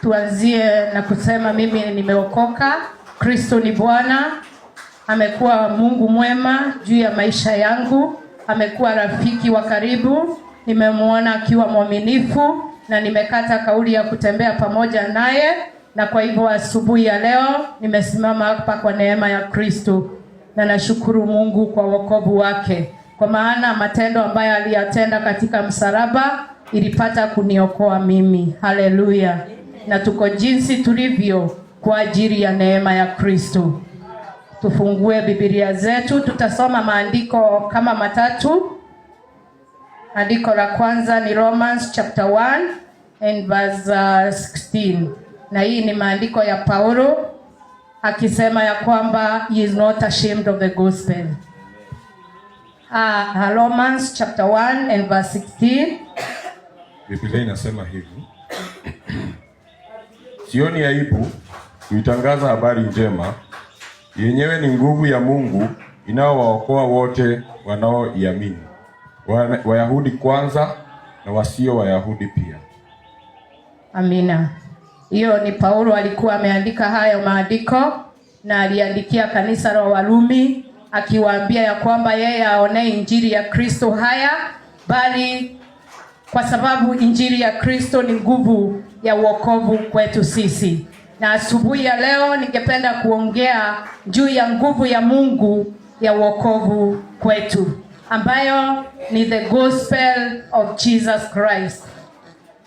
Tuanzie na kusema mimi nimeokoka. Kristo ni Bwana. Amekuwa Mungu mwema juu ya maisha yangu. Amekuwa rafiki wa karibu. Nimemuona akiwa mwaminifu na nimekata kauli ya kutembea pamoja naye, na kwa hivyo asubuhi ya leo nimesimama hapa kwa neema ya Kristo, na nashukuru Mungu kwa wokovu wake, kwa maana matendo ambayo aliyatenda katika msalaba ilipata kuniokoa mimi. Haleluya. Na tuko jinsi tulivyo kwa ajili ya neema ya Kristo. Tufungue Biblia zetu, tutasoma maandiko kama matatu. Andiko la kwanza ni Romans chapter 1 and verse 16. Na hii ni maandiko ya Paulo akisema ya kwamba he is not ashamed of the gospel. Romans chapter 1 and verse 16. Biblia inasema hivi: sioni aibu kuitangaza habari njema, yenyewe ni nguvu ya Mungu inayowaokoa wote wanaoiamini, Wayahudi kwanza na wasio Wayahudi pia. Amina. Hiyo ni Paulo alikuwa ameandika hayo maandiko, na aliandikia kanisa la Warumi akiwaambia ya kwamba yeye aonee injili ya Kristo haya, bali kwa sababu injili ya Kristo ni nguvu ya wokovu kwetu sisi. Na asubuhi ya leo ningependa kuongea juu ya nguvu ya Mungu ya wokovu kwetu, ambayo ni the gospel of Jesus Christ.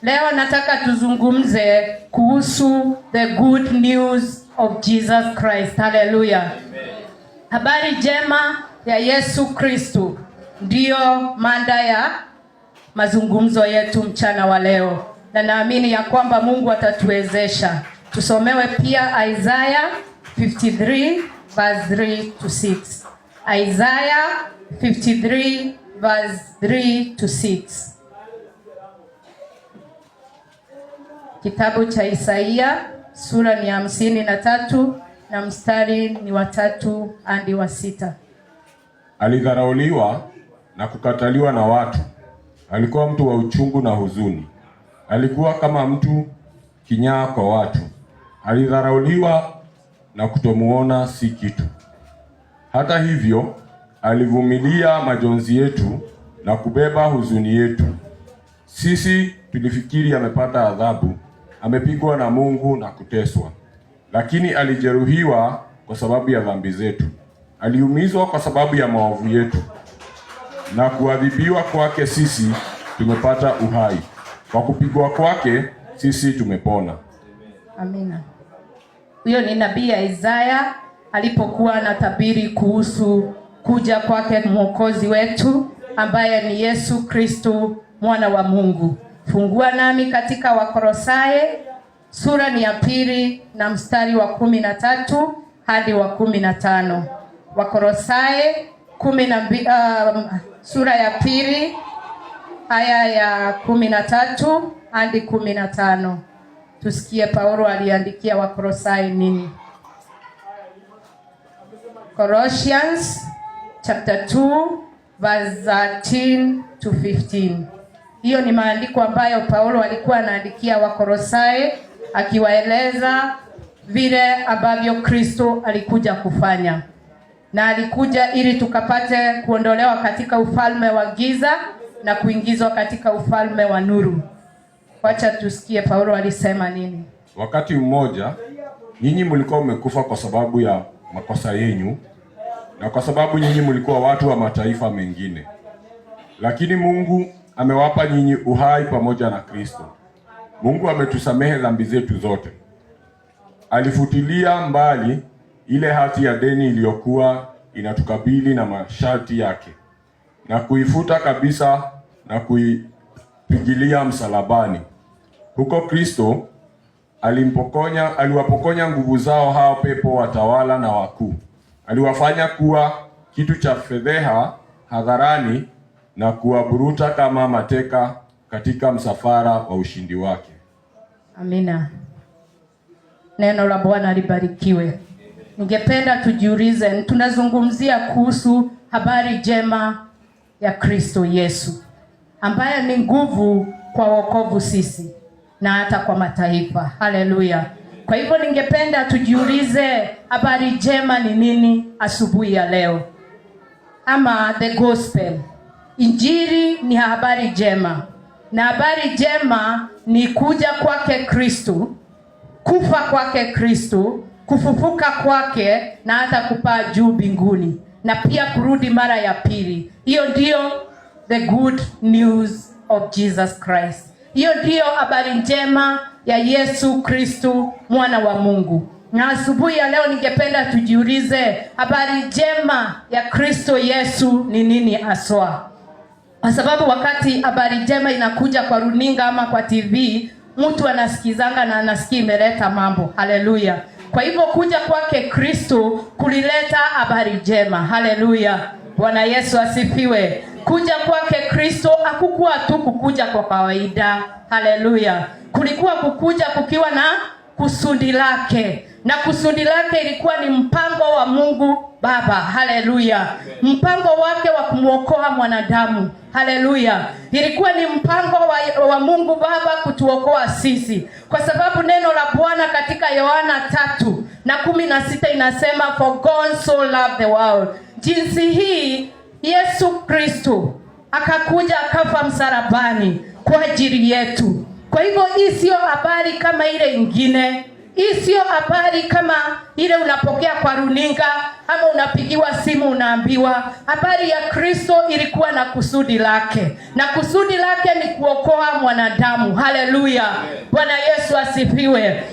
Leo nataka tuzungumze kuhusu the good news of Jesus Christ. Hallelujah. Habari njema ya Yesu Kristo ndiyo mada ya mazungumzo yetu mchana wa leo, na naamini ya kwamba Mungu atatuwezesha. Tusomewe pia Isaiah 53 verse 3 to 6. Isaiah 53 verse 3 to 6. Kitabu cha Isaia sura ni 53 na mstari ni wa 3 hadi wa 6. Alidharauliwa na kukataliwa na watu. Alikuwa mtu wa uchungu na huzuni. Alikuwa kama mtu kinyaa kwa watu. Alidharauliwa na kutomuona si kitu. Hata hivyo, alivumilia majonzi yetu na kubeba huzuni yetu. Sisi tulifikiri amepata adhabu, amepigwa na Mungu na kuteswa. Lakini alijeruhiwa kwa sababu ya dhambi zetu. Aliumizwa kwa sababu ya maovu yetu. Na kuadhibiwa kwake sisi tumepata uhai. Kwa kupigwa kwake sisi tumepona. Amina. Huyo ni nabii Isaiah alipokuwa anatabiri kuhusu kuja kwake Mwokozi wetu ambaye ni Yesu Kristo mwana wa Mungu. Fungua nami katika Wakolosai sura ni ya 2 na mstari wa 13 hadi wa 15. Wakolosai sura ya 2 aya ya 13 hadi 15. Tusikie Paulo aliandikia Wakolosai nini. Colossians chapter 2 verse 13 to 15. Hiyo ni maandiko ambayo Paulo alikuwa anaandikia Wakolosai akiwaeleza vile ambavyo Kristo alikuja kufanya. Na alikuja ili tukapate kuondolewa katika ufalme wa giza na kuingizwa katika ufalme wa nuru. Wacha tusikie Paulo alisema nini. Wakati mmoja nyinyi mlikuwa mmekufa kwa sababu ya makosa yenu, na kwa sababu nyinyi mlikuwa watu wa mataifa mengine. Lakini Mungu amewapa nyinyi uhai pamoja na Kristo. Mungu ametusamehe dhambi zetu zote. Alifutilia mbali ile hati ya deni iliyokuwa inatukabili na masharti yake, na kuifuta kabisa na kuipigilia msalabani. Huko Kristo aliwapokonya nguvu zao hao pepo watawala na wakuu. Aliwafanya kuwa kitu cha fedheha hadharani na kuwaburuta kama mateka katika msafara wa ushindi wake. Amina. Neno la Bwana libarikiwe. Ningependa tujiulize, tunazungumzia kuhusu habari njema ya Kristo Yesu ambaye ni nguvu kwa wokovu sisi. na hata kwa mataifa. Haleluya. Kwa hivyo ningependa tujiulize habari njema ni nini asubuhi ya leo, ama the gospel. Injili ni habari njema, na habari njema ni kuja kwake Kristo, kufa kwake Kristo, kufufuka kwake na hata kupaa juu mbinguni, na pia kurudi mara ya pili. Hiyo ndio the good news of Jesus Christ. Hiyo ndio habari njema ya Yesu Kristo mwana wa Mungu. Na asubuhi ya leo ningependa tujiulize habari njema ya Kristo Yesu ni nini aswa. Kwa sababu wakati habari njema inakuja kwa runinga ama kwa TV, mtu anasikizanga na anasikia imeleta mambo. Haleluya. Kwa hivyo kuja kwake Kristo kulileta habari njema. Haleluya. Bwana Yesu asifiwe. Kuja kwake Kristo hakukuwa tu kukuja kwa kawaida. Haleluya. Kulikuwa kukuja kukiwa na kusudi lake. Na kusudi lake ilikuwa ni mpango wa Mungu Baba. Haleluya. Mpango wake wa kumuokoa mwanadamu. Haleluya. Ilikuwa ni mpango wa Mungu Baba kutuokoa sisi. Kwa sababu neno la Bwana katika Yohana 3:16 inasema, for God so loved the world. Jinsi hii Yesu Kristo akakuja akafa msalabani kwa ajili yetu. Kwa hivyo hii sio habari kama ile ingine. Hii sio habari kama ile unapokea kwa runinga ama unapigiwa simu unaambiwa. Habari ya Kristo ilikuwa na kusudi lake. Na kusudi lake ni kuokoa mwanadamu. Haleluya. Bwana Yesu asifiwe.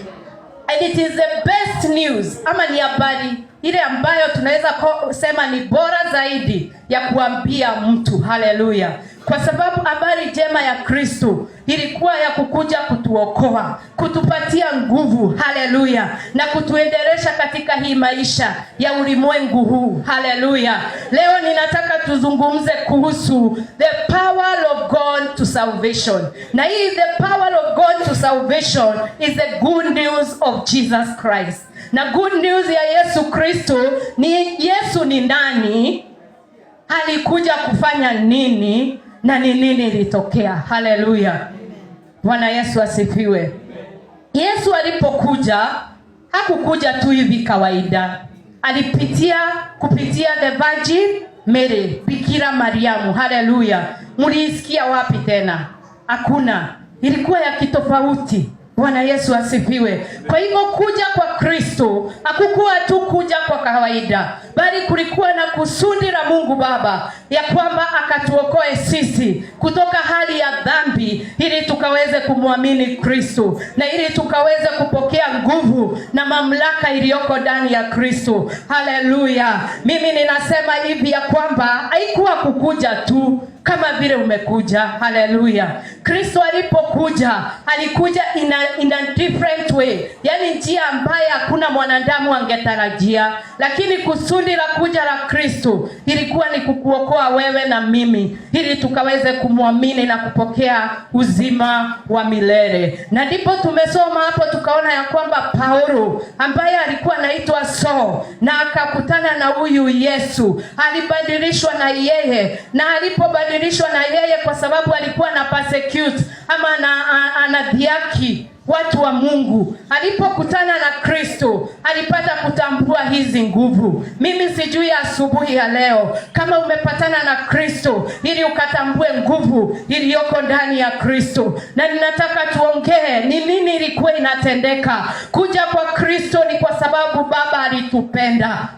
And it is the best news, ama ni habari ile ambayo tunaweza kusema ni bora zaidi ya kuambia mtu. Haleluya. Kwa sababu habari njema ya Kristo ilikuwa ya kukuja kutuokoa, kutupatia nguvu. Haleluya. Na kutuendelesha katika hii maisha ya ulimwengu huu. Haleluya. Leo ninataka tuzungumze kuhusu the power of God to salvation. Na hii the power of God to salvation is the good news of Jesus Christ. Na good news ya Yesu Kristo ni Yesu ni nani, alikuja kufanya nini, na ni nini ilitokea. Haleluya. Bwana Yesu asifiwe. Yesu alipokuja hakukuja tu hivi kawaida. Alipitia kupitia the Virgin Mary, Bikira Mariamu. Haleluya. Mlisikia wapi tena? Hakuna. Ilikuwa ya kitofauti. Bwana Yesu asifiwe. Kwa hivyo kuja kwa Kristo hakukuwa tu kuja kwa kawaida, bali kulikuwa na kusudi la Mungu Baba ya kwamba akatuokoe sisi kutoka hali ya dhambi ili tukaweze kumwamini Kristo, na ili tukaweze kupokea nguvu na mamlaka iliyoko ndani ya Kristo. Haleluya. Mimi ninasema hivi ya kwamba haikuwa kukuja tu kama vile umekuja. Haleluya. Kristo alipokuja, alikuja in a different way. Yaani njia ambayo hakuna mwanadamu angetarajia. Lakini kusudi la kuja la Kristo ilikuwa ni kukuokoa wewe na mimi, ili tukaweze kumwamini na kupokea uzima wa milele. Na ndipo tumesoma hapo tukaona ya kwamba Paulo ambaye alikuwa anaitwa Saul na akakutana na huyu Yesu, alibadilishwa na yeye. Na alipobadilishwa na yeye kwa sababu alikuwa na persecute ama anadhiaki watu wa Mungu, alipokutana na Kristo alipata kutambua hizi nguvu. Mimi sijui asubuhi ya leo kama umepatana na Kristo ili ukatambue nguvu iliyoko ndani ya Kristo. Na ninataka tuongee ni nini ilikuwa inatendeka. Kuja kwa Kristo ni kwa sababu Baba alitupenda.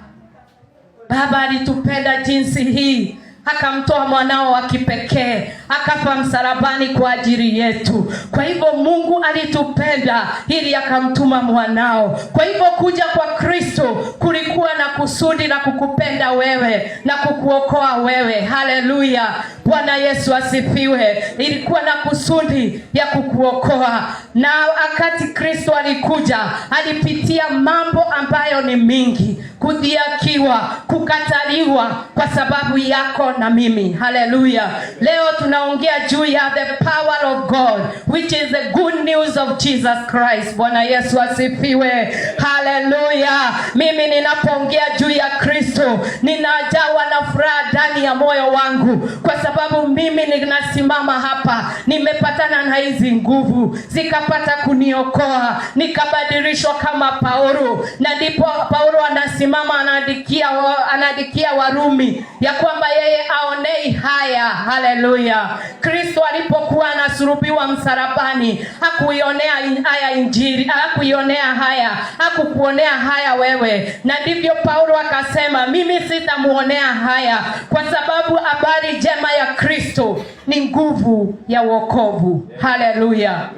Baba alitupenda jinsi hii, akamtoa mwanao wa kipekee, akafa msalabani kwa ajili yetu. Kwa hivyo Mungu alitupenda ili akamtuma mwanao. Kwa hivyo kuja kwa Kristo kulikuwa na kusudi la kukupenda wewe na kukuokoa wewe. Haleluya. Bwana Yesu asifiwe. Ilikuwa na kusudi ya kukuokoa. Na wakati Kristo alikuja, alipitia mambo ambayo ni mingi. Kudhiakiwa, kukataliwa kwa sababu yako na mimi. Haleluya. Leo ninaongea juu ya the power of God, which is the good news of Jesus Christ. Bwana Yesu asifiwe. Haleluya. Mimi ninapoongea juu ya Kristo, ninajawa na furaha ndani ya moyo wangu, kwa sababu mimi ninasimama hapa, nimepatana na hizi nguvu zikapata kuniokoa, nikabadilishwa kama Paulo. Na ndipo Paulo anasimama anaandikia Warumi ya kwamba yeye aonei haya. Haleluya. Kristo alipokuwa anasulubiwa msalabani, hakuionea haya injili, hakuionea haya, hakukuonea haya wewe. Na ndivyo Paulo akasema, mimi sitamuonea haya, kwa sababu habari njema ya Kristo ni nguvu ya wokovu. Haleluya.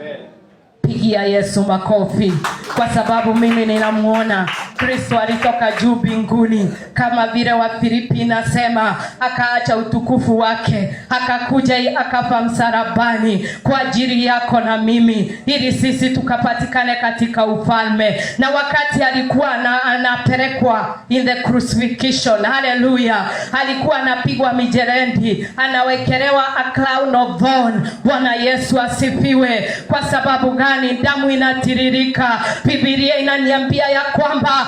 Pigia Yesu makofi, kwa sababu mimi ninamuona Kristo alitoka juu mbinguni, kama vile Wafilipi inasema, akaacha utukufu wake, akakuja akafa msalabani kwa ajili yako na mimi, ili sisi tukapatikane katika ufalme. Na wakati alikuwa anapelekwa in the crucifixion, haleluya, alikuwa anapigwa mijerendi, anawekelewa a crown of thorn. Bwana Yesu asifiwe. Kwa sababu gani? Damu inatiririka. Biblia inaniambia ya kwamba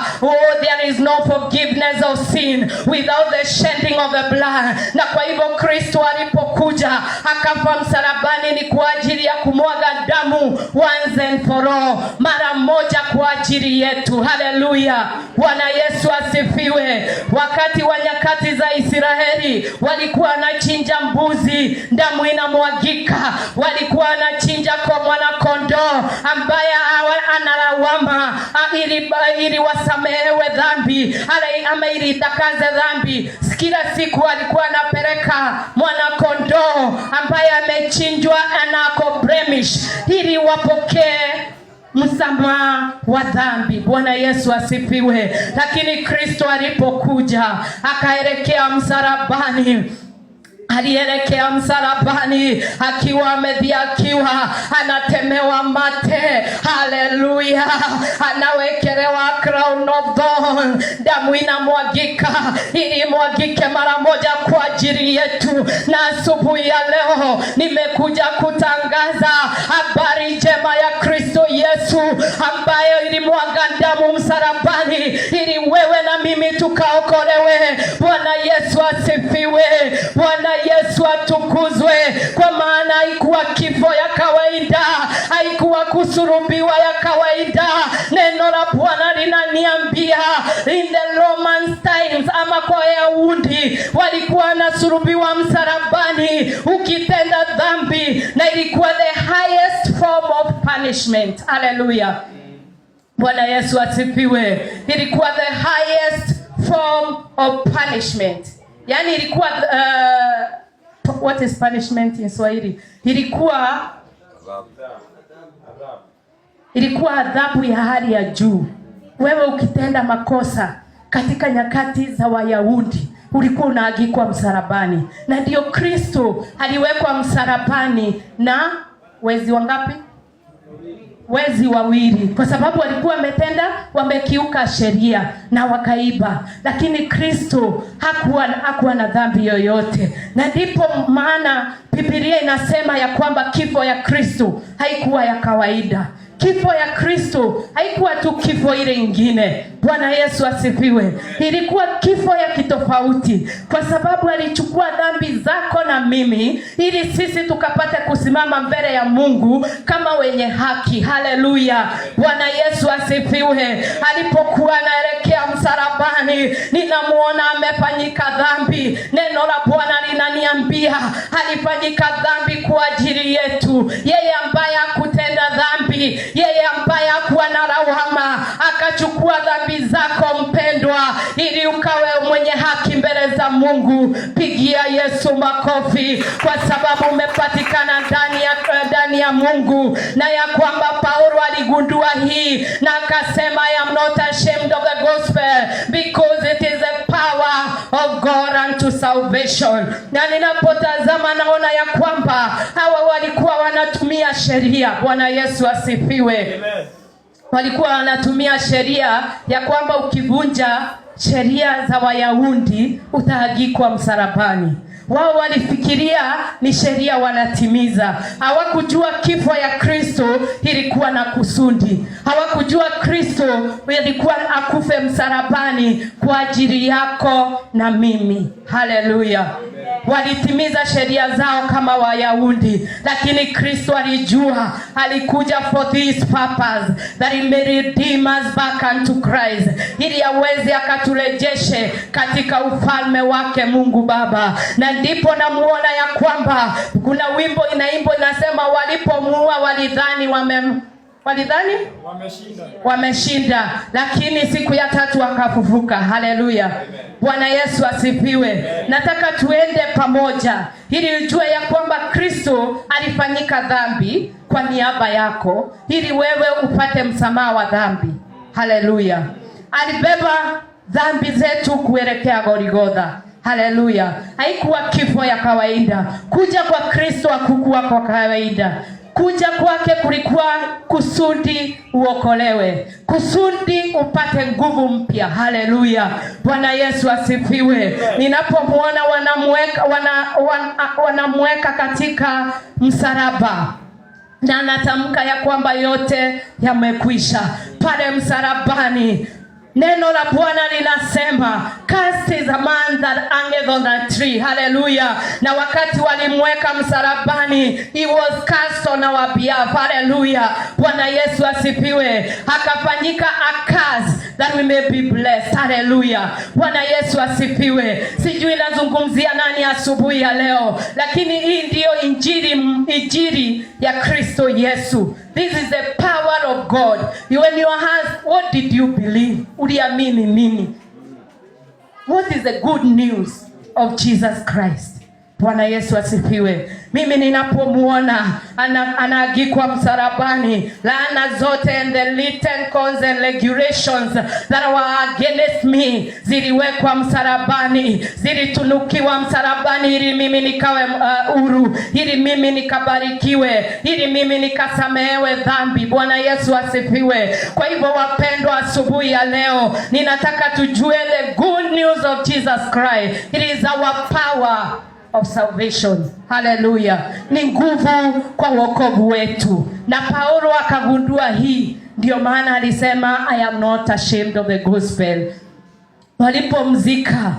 there is no forgiveness of sin without the shedding of the blood. Na kwa hivyo Kristo alipokuja akafa msalabani ni kwa ajili ya kumwaga damu once and for all, mara moja kwa ajili yetu. Haleluya. Bwana Yesu asifiwe. Wakati wa nyakati za Israeli walikuwa wanachinja mbuzi, damu inamwagika. Walikuwa wanachinja kwa mwana kondoo ambaye analawama ili wasamehewe dhambi, ama ili itakaze dhambi. Kila siku alikuwa anapeleka mwana kondoo ambaye amechinjwa na ako blemish, ili wapokee msamaha wa dhambi. Bwana Yesu asifiwe. Lakini Kristo alipokuja akaelekea msalabani, alielekea msalabani akiwa amedhihakiwa, anatemewa mate. Haleluya. Anawekelewa crown of thorn, damu inamwagika, ili mwagike mara moja kwa ajili yetu. Na asubuhi ya leo nimekuja kutangaza habari njema ya Kristo Yesu, ambayo ilimwaga damu msalabani ili wewe na mimi tukaokolewe. Bwana Yesu asifiwe. Bwana Yesu atukuzwe. Kwa maana haikuwa kifo ya kawaida, haikuwa kusulubiwa ya kawaida. Neno la Bwana linaniambia in the Roman times, ama kwa Wayahudi walikuwa wanasulubiwa msalabani ukitenda dhambi, na ilikuwa the highest form of punishment. Hallelujah. Bwana Yesu asifiwe. Ilikuwa the highest form of punishment. Yani ilikuwa what is punishment in Swahili? Ilikuwa adhabu ya hali ya juu. Wewe ukitenda makosa katika nyakati za Wayahudi ulikuwa unaagikwa msalabani. Na ndio Kristo aliwekwa msalabani na wezi wangapi? Wezi wawili, kwa sababu walikuwa wamekiuka sheria na wakaiba. Lakini Kristo hakuwa na dhambi yoyote. Na ndipo maana Biblia inasema ya kwamba kifo ya Kristo haikuwa ya kawaida. Kifo ya Kristo haikuwa tu kifo ile ingine. Bwana Yesu asifiwe. Ilikuwa kifo ya kitofauti, kwa sababu alichukua dhambi zako na mimi, ili sisi tukapate kusimama mbele ya Mungu kama wenye haki. Haleluya. Bwana Yesu asifiwe. Alipokuwa anaelekea msalabani, ninamuona amefanyika dhambi. Neno la Bwana linaniambia alifanyika dhambi kwa ajili yetu. Yeye ambaye hakutenda dhambi, yeye ambaye hakuwa na lawama, akachukua dhambi zako mpendwa, ili ukawe mwenye haki mbele za Mungu. Pigia Yesu makofi, kwa sababu umepatikana ndani ya Mungu. Na ya kwamba Paulo aligundua hii na akasema, I am not ashamed of the gospel, because it is the power of God unto salvation. Na ninapotazama naona ya kwamba hawa walikuwa wanatumia sheria. Bwana Yesu asifiwe. Amen. Walikuwa wanatumia sheria ya kwamba ukivunja sheria za Wayahudi utaagikwa msalabani. Wao walifikiria ni sheria wanatimiza. Hawakujua kifo ya Kristo ilikuwa na kusudi. Hawakujua Kristo ilikuwa akufe msalabani kwa ajili yako na mimi. Haleluya. Walitimiza sheria zao kama Wayahudi, lakini Kristo alijua alikuja for this purpose, that he may redeem us back unto Christ, ili aweze akaturejeshe katika ufalme wake Mungu Baba. Na ndipo namuona ya kwamba kuna wimbo inaimbwa inasema, walipomuua walidhani wameshinda, lakini siku ya tatu akafufuka. Haleluya. Bwana Yesu asifiwe. Nataka tuende pamoja ili ujue ya kwamba Kristo alifanyika dhambi kwa niaba yako ili wewe upate msamaha wa dhambi. Haleluya. Alibeba dhambi zetu kuelekea Golgotha. Haleluya. Haikuwa kifo ya kawaida. Kuja kwa Kristo hakukuwa kwa kawaida. Kuja kwake kulikuwa kusudi uokolewe, kusudi upate nguvu mpya. Haleluya. Bwana Yesu asifiwe. Ninapomuona wanamweka katika msalaba, na natamka ya kwamba yote yamekwisha pale msalabani. Neno la Bwana linasema, cast is a man that hangeth on the tree. Hallelujah. Na wakati walimweka msalabani, he was cast on our behalf. Hallelujah. Bwana Yesu asifiwe. Akafanyika a curse that we may be blessed. Hallelujah. Bwana Yesu asifiwe. Sijui nazungumzia nani asubuhi ya leo, lakini hii ndio injili ya Kristo Yesu. This is the power of God. When you ask, what did you believe? Uliamini nini? What is the good news of Jesus Christ? Bwana Yesu asifiwe. Mimi ninapomuona anaagikwa msalabani, laana zote and the written cons and regulations that were against me ziliwekwa msalabani, zilitunukiwa msalabani ili mimi nikawe huru, ili mimi nikabarikiwe, ili mimi nikasamehewe dhambi. Bwana Yesu asifiwe. Kwa hivyo wapendwa, asubuhi ya leo ninataka tujue the good news of Jesus Christ. It is our power of salvation. Hallelujah. Ni nguvu kwa wokovu wetu. Na Paulo akagundua hii, ndio maana alisema, I am not ashamed of the gospel. Walipomzika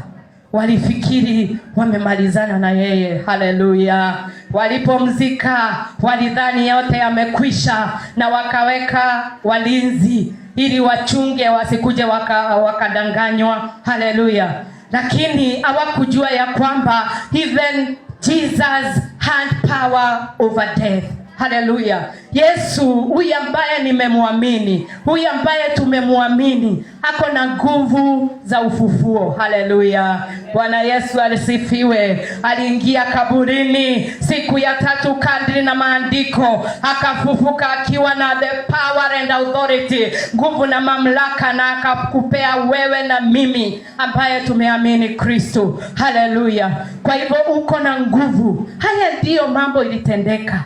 walifikiri wamemalizana na yeye. Hallelujah. Walipomzika walidhani yote yamekwisha, na wakaweka walinzi ili wachunge wasikuje wakadanganywa. Hallelujah. Lakini hawakujua ya kwamba even Jesus had power over death. Hallelujah. Yesu, huyu ambaye nimemwamini, huyu ambaye tumemwamini, ako na nguvu za ufufuo. Hallelujah. Bwana Yesu asifiwe. Aliingia kaburini siku ya tatu kadri na maandiko, akafufuka akiwa na the power and authority, nguvu na mamlaka, na akakupea wewe na mimi ambaye tumeamini Kristo. Hallelujah. Kwa hivyo uko na nguvu. Haya ndiyo mambo ilitendeka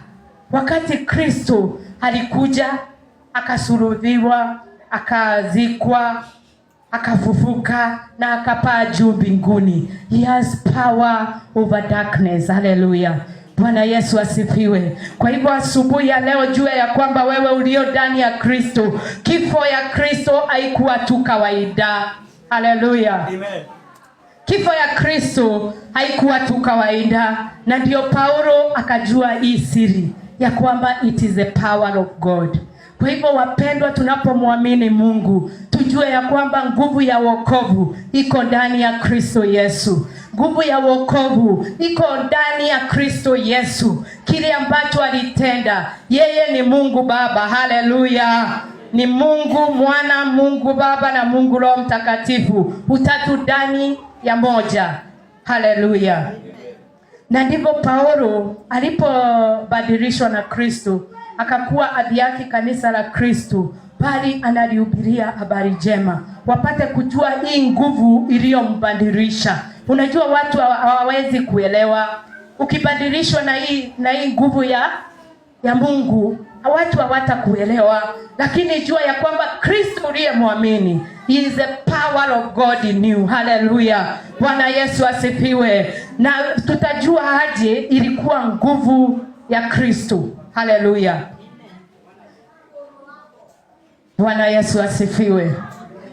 wakati Kristo alikuja, akasulubiwa, akazikwa, akafufuka na akapaa juu mbinguni. He has power over darkness. Hallelujah. Bwana Yesu asifiwe. Kwa hivyo asubuhi ya leo jua ya kwamba wewe ulio ndani ya Kristo, kifo ya Kristo haikuwa tu kawaida. Hallelujah. Amen. Kifo ya Kristo haikuwa tu kawaida, na ndio Paulo akajua hii siri ya kwamba it is the power of God. Kwa hivyo wapendwa, tunapomwamini Mungu, tujue ya kwamba nguvu ya wokovu iko ndani ya Kristo Yesu. Nguvu ya wokovu iko ndani ya Kristo Yesu. Kile ambacho alitenda, yeye ni Mungu Baba. Haleluya. Ni Mungu Mwana, Mungu Baba na Mungu Roho Mtakatifu, utatu ndani ya moja. Haleluya. Na ndipo Paulo alipobadilishwa na Kristo, akakuwa adhiaki kanisa la Kristo, bali analihubiria habari njema, wapate kujua hii nguvu iliyombadilisha. Unajua watu hawawezi kuelewa. Ukibadilishwa na hii nguvu ya Mungu, watu hawatakuelewa, lakini jua ya kwamba Kristo uliyemwamini, he is the power of God in you. Hallelujah. Bwana Yesu asifiwe. Na tutajua aje ilikuwa nguvu ya Kristo? Hallelujah. Bwana Yesu asifiwe.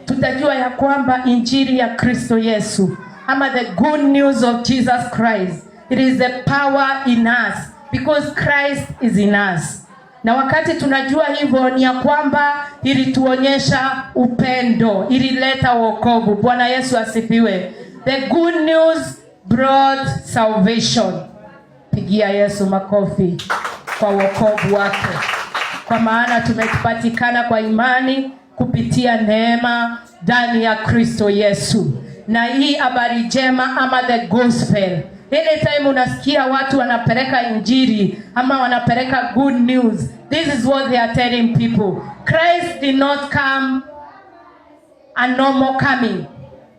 Tutajua ya kwamba injili ya Kristo Yesu, ama the good news of Jesus Christ, it is the power in us because Christ is in us. Na wakati tunajua hivyo ni ya kwamba ilituonyesha upendo, ilileta wokovu. Bwana Yesu asifiwe. The good news brought salvation. Pigia Yesu makofi kwa wokovu wake. Kwa maana tumepatikana kwa imani kupitia neema ndani ya Kristo Yesu. Na hii habari njema ama the gospel, ile time unasikia watu wanapeleka injili ama wanapeleka good news, this is what they are telling people. Christ did not come a normal coming.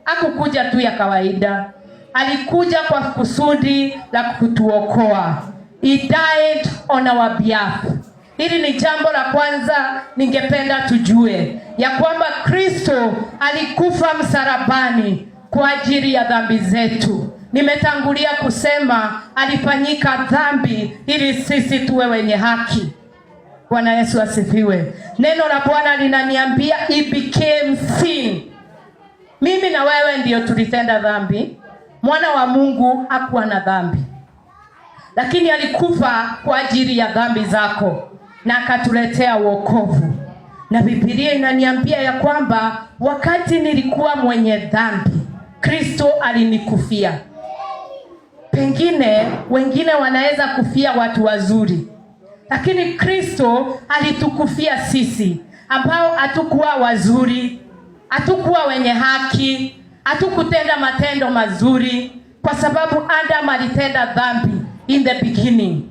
Hakukuja tu ya kawaida. Alikuja kwa kusudi la kutuokoa. He died on our behalf. Hili ni jambo la kwanza ningependa tujue, ya kwamba Kristo alikufa msalabani kwa ajili ya dhambi zetu. Nimetangulia kusema alifanyika dhambi ili sisi tuwe wenye haki. Bwana Yesu asifiwe. Neno la Bwana linaniambia he became sin. Mimi na wewe ndio tulitenda dhambi. Mwana wa Mungu hakuwa na dhambi, lakini alikufa kwa ajili ya dhambi zako na akatuletea wokovu. Na Biblia inaniambia ya kwamba wakati nilikuwa mwenye dhambi, Kristo alinikufia. Pengine wengine wanaweza kufia watu wazuri, lakini Kristo alitukufia sisi ambao hatukuwa wazuri, hatukuwa wenye haki, hatukutenda matendo mazuri, kwa sababu Adam alitenda dhambi in the beginning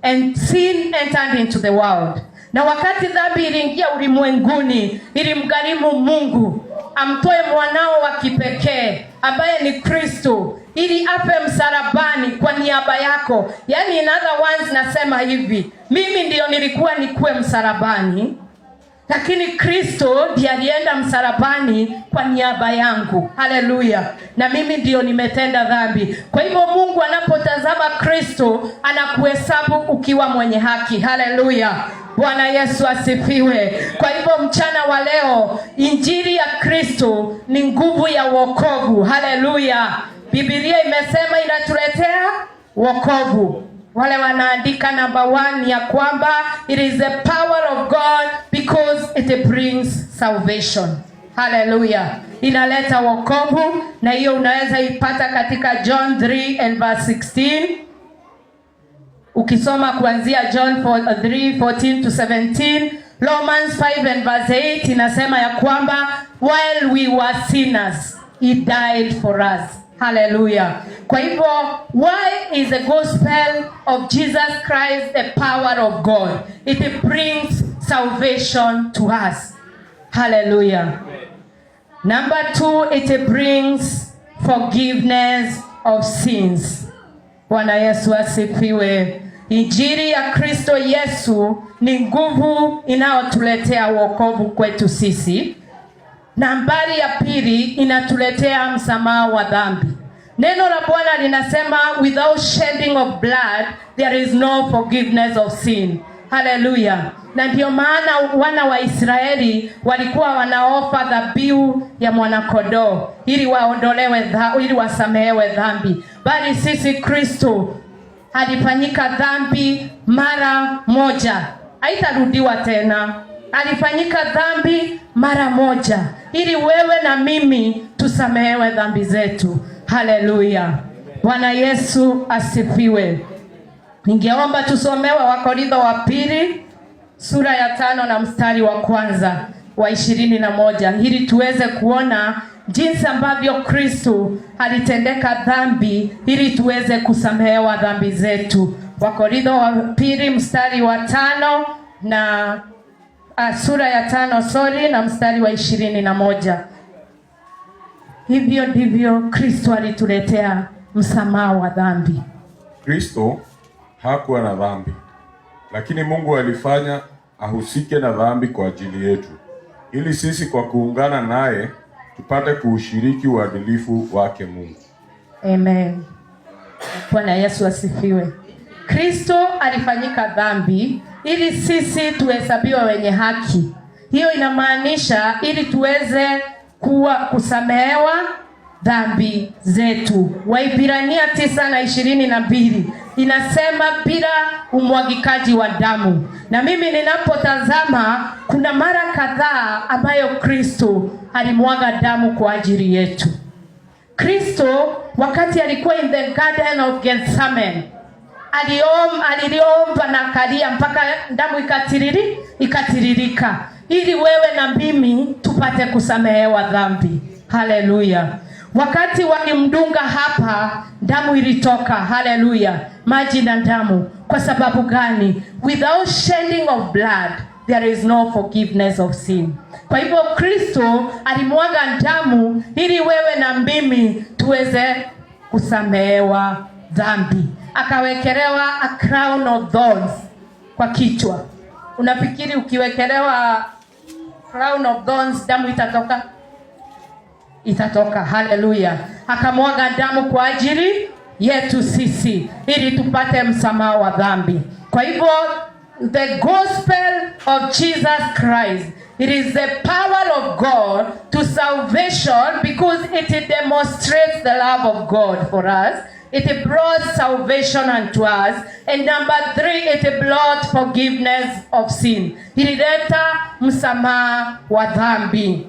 and sin entered into the world. Na wakati dhambi iliingia ulimwenguni, ilimgharimu Mungu amtoe mwanao wa kipekee ambaye ni Kristo, ili afe msalabani kwa niaba yako. Yani in other words, nasema hivi, mimi ndio nilikuwa nikuwe msalabani, lakini Kristo ndiye alienda msalabani kwa niaba yangu. Haleluya. Na mimi ndio nimetenda dhambi. Kwa hivyo Mungu anapotazama Kristo anakuhesabu ukiwa mwenye haki. Haleluya. Bwana Yesu asifiwe. Kwa hivyo mchana wa leo, injili ya Kristo ni nguvu ya wokovu. Haleluya. Biblia imesema inatuletea wokovu. Wale wanaandika number 1 ya kwamba it is the power of God because it brings salvation. Hallelujah. Inaleta wokovu, na hiyo unaweza ipata katika John 3 and verse 16. Ukisoma kuanzia John 3:14 to 17, Romans 5 and verse 8 inasema ya kwamba while we were sinners, he died for us. Hallelujah. Kwa hivyo, why is the gospel of Jesus Christ the power of God? It brings salvation to us. Hallelujah. Number 2, it brings forgiveness of sins. Bwana Yesu asifiwe. Injili ya Kristo Yesu ni nguvu inayotuletea wokovu kwetu sisi. Nambari ya pili, inatuletea msamaha wa dhambi. Neno la Bwana linasema without shedding of blood there is no forgiveness of sin. Hallelujah. Na ndio maana wana wa Israeli walikuwa wanaofa dhabihu ya mwanakondoo ili waondolewe ili wasamehewe dhambi. Bali sisi Kristo alifanyika dhambi mara moja, haitarudiwa tena. Alifanyika dhambi mara moja ili wewe na mimi tusamehewe dhambi zetu. Haleluya. Bwana Yesu asifiwe. Ningeomba tusomewe Wakorintho wa pili sura ya 5 na mstari wa kwanza wa 21 ili tuweze kuona jinsi ambavyo Kristo alitendeka dhambi ili tuweze kusamehewa dhambi zetu. Wakorintho wa pili mstari wa 5 na sura ya 5 na mstari wa 21. Hivyo ndivyo Kristo alituletea msamaha wa dhambi. Kristo hakuwa na dhambi, lakini Mungu alifanya ahusike na dhambi kwa ajili yetu, ili sisi kwa kuungana naye tupate kuushiriki uadilifu wake Mungu. Amen. Bwana Yesu asifiwe. Kristo alifanyika dhambi ili sisi tuhesabiwe wenye haki. Hiyo inamaanisha ili tuweze kusamehewa dhambi zetu. Waibrania 9:22 inasema bila umwagikaji wa damu. Na mimi ninapotazama kuna mara kadhaa ambayo Kristo alimwaga damu kwa ajili yetu. Kristo wakati alikuwa in the Garden of Gethsemane aliomba na akalia mpaka damu ikatiririka ili wewe na mimi tupate kusamehewa dhambi. Haleluya. Wakati walimdunga hapa, damu ilitoka. Haleluya. Maji na damu. Kwa sababu gani? Without shedding of blood there is no forgiveness of sin. Kwa hivyo Kristo alimwaga damu ili wewe na mimi tuweze kusamehewa dhambi. Akawekelewa a crown of thorns kwa kichwa. Unafikiri ukiwekelewa crown of thorns damu itatoka? Itatoka. Haleluya. Akamwaga damu kwa ajili yetu sisi ili tupate msamaha wa dhambi. Kwa hivyo the gospel of Jesus Christ, it is the power of God to salvation because it demonstrates the love of God for us. It brought salvation unto us. And number 3, it brought forgiveness of sin. Ilileta msamaha wa dhambi.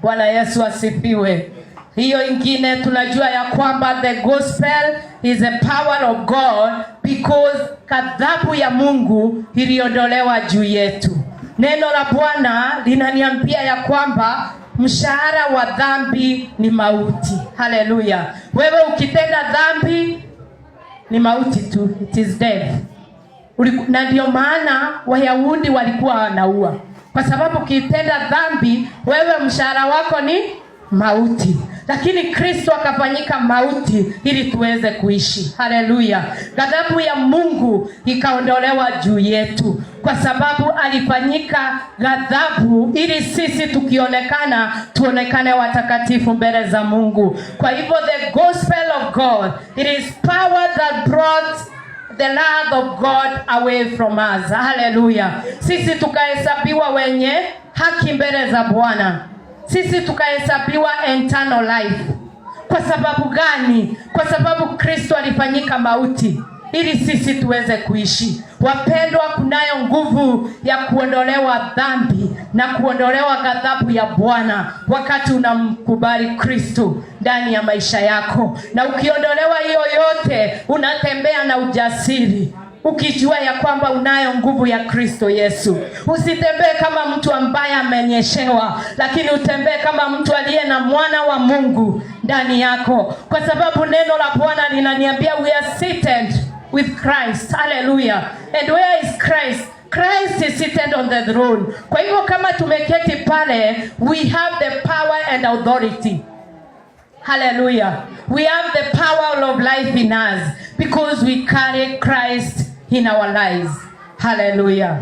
Bwana Yesu asifiwe. Hiyo ingine tunajua ya kwamba the gospel is the power of God because ghadhabu ya Mungu iliondolewa juu yetu. Neno la Bwana linaniambia ya kwamba mshahara wa dhambi ni mauti. Haleluya. Wewe ukitenda dhambi ni mauti tu. It is death. Na ndio maana Wayahudi walikuwa wanaua. Kwa sababu ukitenda dhambi wewe mshahara wako ni mauti. Lakini Kristo akafanyika mauti ili tuweze kuishi. Haleluya. Ghadhabu ya Mungu ikaondolewa juu yetu kwa sababu alifanyika ghadhabu ili sisi tukionekana tuonekane watakatifu mbele za Mungu. Kwa hivyo the gospel of God, it is power that brought the love of God away from us. Haleluya. Sisi tukahesabiwa wenye haki mbele za Bwana. Sisi tukahesabiwa eternal life. Kwa sababu gani? Kwa sababu Kristo alifanyika mauti ili sisi tuweze kuishi. Wapendwa, kunayo nguvu ya kuondolewa dhambi na kuondolewa ghadhabu ya Bwana wakati unamkubali Kristo ndani ya maisha yako. Na ukiondolewa hiyo yote, unatembea na ujasiri ukijua ya kwamba unayo nguvu ya Kristo Yesu. Usitembee kama mtu ambaye amenyeshewa, lakini utembee kama mtu aliye na mwana wa Mungu ndani yako. Kwa sababu neno la Bwana linaniambia we are seated with Christ. Hallelujah. And where is Christ? Christ is seated on the throne. Kwa hivyo kama tumeketi pale, we have the power and authority. Hallelujah. We have the power of life in us because we carry Christ in our lives. Hallelujah.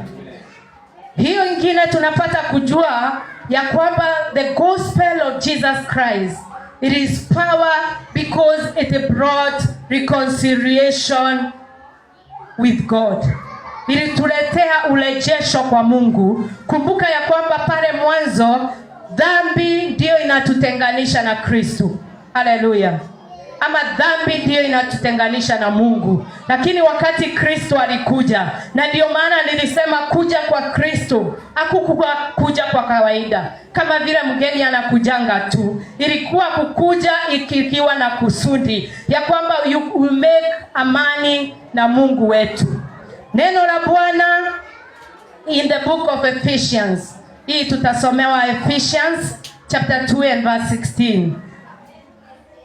Hiyo ingine tunapata kujua ya kwamba the gospel of Jesus Christ, it is power because it brought reconciliation with God. Ilituletea urejesho kwa Mungu. Kumbuka ya kwamba pale mwanzo dhambi ndio inatutenganisha na Kristo. Hallelujah. Ama dhambi ndio inatutenganisha na Mungu. Lakini wakati Kristo alikuja, na ndio maana nilisema kuja kwa Kristo hakukuwa kuja kwa kawaida kama vile mgeni anakujanga tu. Ilikuwa kukuja ikiwa na kusudi ya kwamba you make amani na Mungu wetu. Neno la Bwana in the book of Ephesians. Hii tutasomewa Ephesians chapter 2 and verse 16.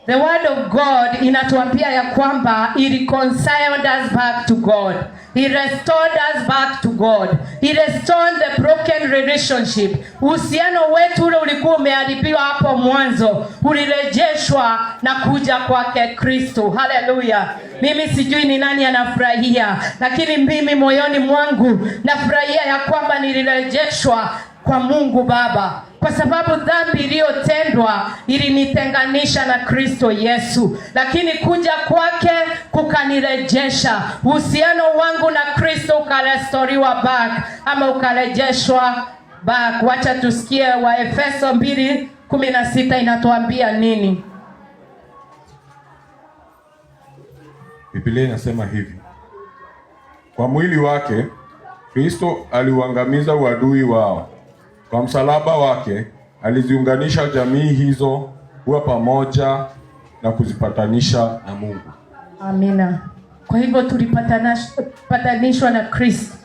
The word of God inatuambia ya kwamba he reconciled us back to God. He restored us back to God. He restored the broken relationship. Uhusiano wetu ule ulikuwa umeharibiwa hapo mwanzo, ulirejeshwa na kuja kwake Kristo. Haleluya. Mimi sijui ni nani anafurahia, lakini mimi moyoni mwangu nafurahia ya kwamba nilirejeshwa kwa Mungu Baba, kwa sababu dhambi iliyotendwa ilinitenganisha na Kristo Yesu, lakini kuja kwake kukanirejesha. Uhusiano wangu na Kristo ukarestoriwa back, ama ukarejeshwa back. Wacha tusikie Waefeso 2:16 inatuambia nini. Biblia inasema hivi: kwa mwili wake Kristo aliuangamiza uadui wao. Kwa msalaba wake aliziunganisha jamii hizo kuwa pamoja na kuzipatanisha na Mungu. Amina. Kwa hivyo tulipatanishwa na Kristo.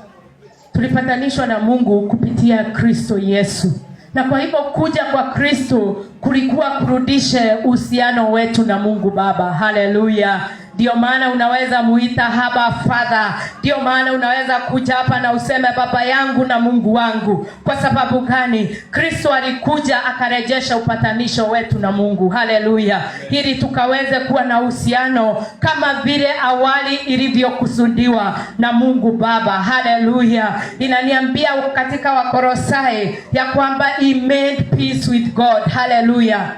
Tulipatanishwa na Mungu kupitia Kristo Yesu. Na kwa hivyo kuja kwa Kristo kulikuwa kurudishe uhusiano wetu na Mungu Baba. Haleluya. Ndio maana unaweza muita Abba Father. Ndio maana unaweza kuja hapa na useme baba yangu na Mungu wangu. Kwa sababu gani? Kristo alikuja akarejesha upatanisho wetu na Mungu. Haleluya. Ili tukaweze kuwa na uhusiano kama vile awali ilivyokusudiwa na Mungu Baba. Haleluya. Inaniambia katika Wakolosai ya kwamba he made peace with God. Haleluya.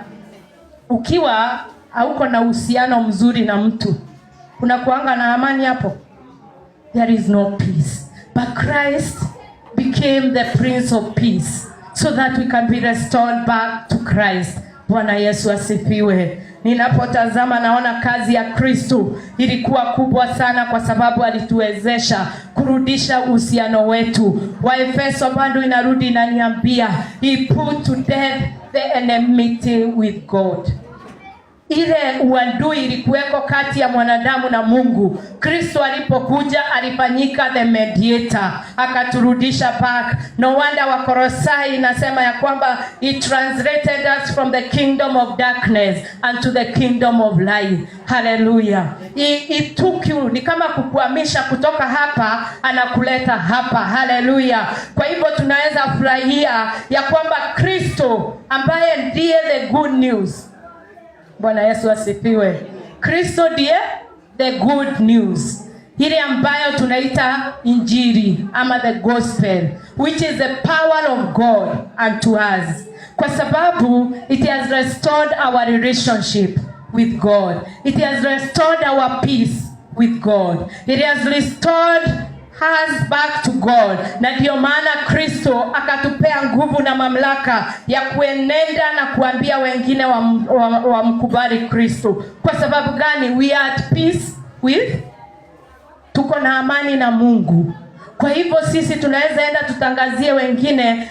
Ukiwa hauko na uhusiano mzuri na mtu, unakuanga na amani hapo? There is no peace. But Christ became the Prince of Peace so that we can be restored back to Christ. Bwana Yesu asifiwe. Ninapotazama naona kazi ya Kristo ilikuwa kubwa sana, kwa sababu alituwezesha kurudisha uhusiano wetu. Waefeso bado inarudi inaniambia he put to death the enmity with God. Ile uadui ilikuweko kati ya mwanadamu na Mungu. Kristo alipokuja alifanyika the mediator, akaturudisha back. No wonder Wakolosai inasema ya kwamba he translated us from the kingdom of darkness unto the kingdom of light. Hallelujah. He took you, ni kama kukuhamisha kutoka hapa anakuleta hapa. Hallelujah. Kwa hivyo tunaweza furahia ya kwamba Kristo ambaye ndiye the good news. Bwana Yesu asifiwe. Kristo ndiye the good news, ile ambayo tunaita injili ama the gospel, which is the power of God unto us, kwa sababu it has restored our relationship with God. It has restored our peace with God. It has restored us back to God. Na ndio maana Kristo akatupea nguvu na mamlaka ya kuenenda na kuambia wengine wamkubali Kristo. Kwa sababu gani? We are at peace with, tuko na amani na Mungu. Kwa hivyo sisi tunaweza enda tutangazie wengine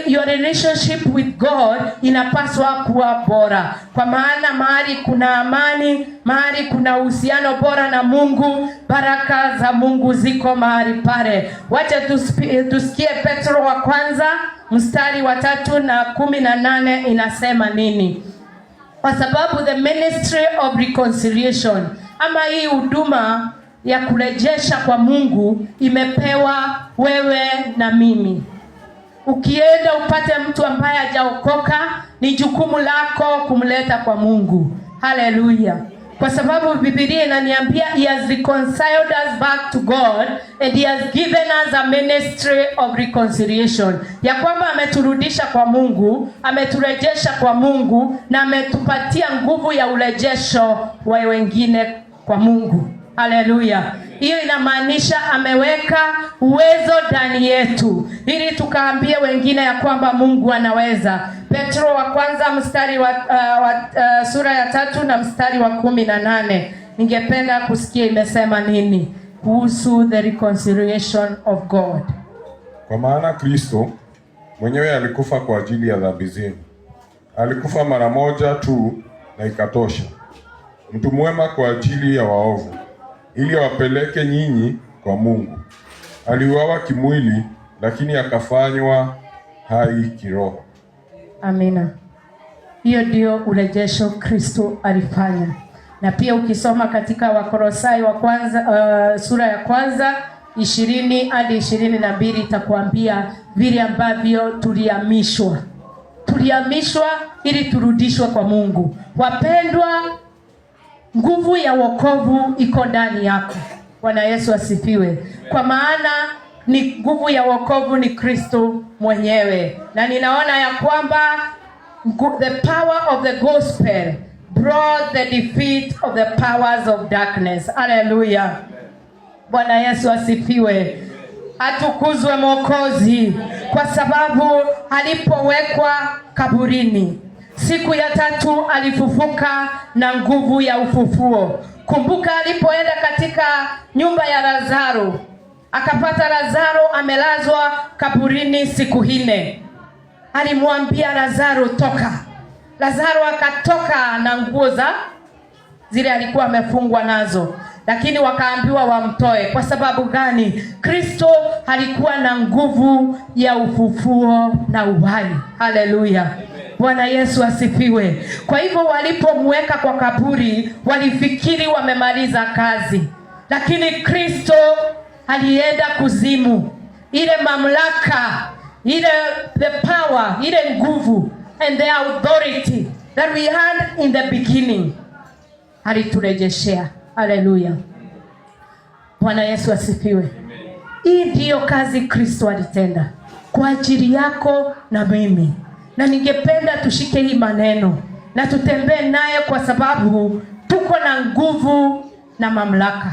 your relationship with God inapaswa kuwa bora. Kwa maana mahali kuna amani, mahali kuna uhusiano bora na Mungu, baraka za Mungu ziko mahali pale. Wacha tusikie Petro wa kwanza mstari wa 3 na 18 inasema nini. Kwa sababu the ministry of reconciliation, ama hii huduma ya kurejesha kwa Mungu, imepewa wewe na mimi. Ukienda upate mtu ambaye hajaokoka, ni jukumu lako kumleta kwa Mungu. Haleluya. Kwa sababu Biblia inaniambia he has reconciled us back to God and he has given us a ministry of reconciliation. Ya kwamba ameturudisha kwa Mungu, ameturejesha kwa Mungu, na ametupatia nguvu ya urejesho wa wengine kwa Mungu. Haleluya. Hiyo inamaanisha ameweka uwezo ndani yetu ili tukaambie wengine ya kwamba Mungu anaweza. Petro wa kwanza mstari wa sura ya 3 na mstari wa 18. Ningependa kusikia imesema nini kuhusu the reconciliation of God. Kwa maana Kristo mwenyewe alikufa kwa ajili ya dhambi zenu. Alikufa mara moja tu na ikatosha. Mtu mwema kwa ajili ya waovu, ili wapeleke nyinyi kwa Mungu. Aliuawa kimwili, lakini akafanywa hai kiroho. Amina. Hiyo ndio urejesho Kristo alifanya. Na pia ukisoma katika Wakolosai wa kwanza sura ya kwanza 20 hadi 22 itakwambia vile ambavyo tulihamishwa ili turudishwe kwa Mungu. Wapendwa, nguvu ya wokovu iko ndani yako. Bwana Yesu asifiwe. Kwa maana ni nguvu ya wokovu ni Kristo mwenyewe. Na ninaona ya kwamba the power of the gospel brought the defeat of the powers of darkness. Hallelujah. Bwana Yesu asifiwe. Atukuzwe Mwokozi, kwa sababu alipowekwa kaburini siku ya 3 alifufuka na nguvu ya ufufuo. Kumbuka alipoenda katika nyumba ya Lazaro, akapata Lazaro amelazwa kaburini siku 4. Alimwambia Lazaro, toka. Lazaro akatoka na nguo zile alikuwa amefungwa nazo, lakini wakaambiwa wamtoe. Kwa sababu gani? Kristo alikuwa na nguvu ya ufufuo na uhai. Haleluya. Bwana Yesu asifiwe. Kwa hivyo walipomweka kwa kaburi walifikiri wamemaliza kazi, lakini Kristo alienda kuzimu. Ile mamlaka, ile the power, ile nguvu and the authority that we had in the beginning aliturejeshea. Haleluya. Bwana Yesu asifiwe. Hii ndiyo kazi Kristo alitenda kwa ajili yako na mimi. Na ningependa tushike hii maneno na tutembee naye, kwa sababu tuko na nguvu na mamlaka.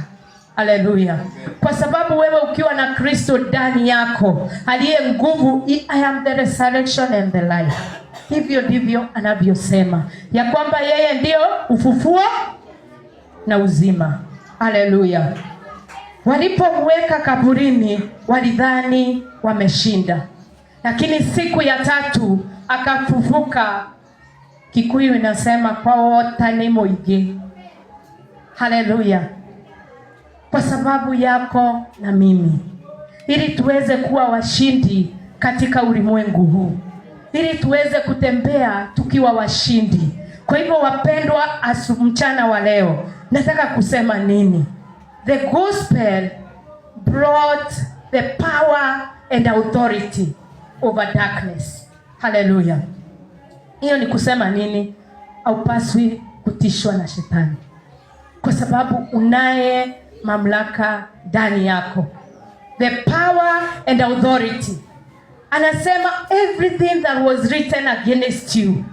Haleluya. Kwa sababu wewe ukiwa na Kristo ndani yako aliye nguvu, I am the resurrection and the life. Hivyo ndivyo anavyosema ya kwamba yeye ndio ufufuo na uzima. Haleluya. Walipomweka kaburini walidhani wameshinda, lakini siku ya 3 akafufuka. Kikuyu inasema kwa wotani moige. Haleluya. Kwa sababu yako na mimi, ili tuweze kuwa washindi katika ulimwengu huu, ili tuweze kutembea tukiwa washindi. Kwa hivyo wapendwa, mchana wa leo nataka kusema nini? The gospel brought the power and authority over darkness. Hallelujah. Hiyo ni kusema nini? Haupaswi kutishwa na shetani, kwa sababu unaye mamlaka ndani yako. The power and authority. Anasema everything that was written against you,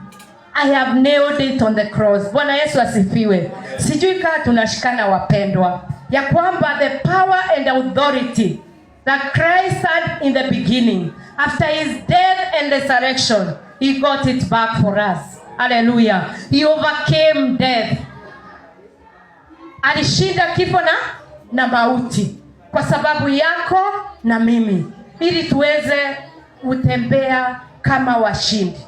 I have nailed it on the cross. Bwana Yesu asifiwe. Sijui kama tunashikana wapendwa, ya kwamba the power and authority that Christ had in the beginning, after his death and resurrection, he got it back for us. Hallelujah. He overcame death. Alishinda kifo na mauti kwa sababu yako na mimi, ili tuweze kutembea kama washindi.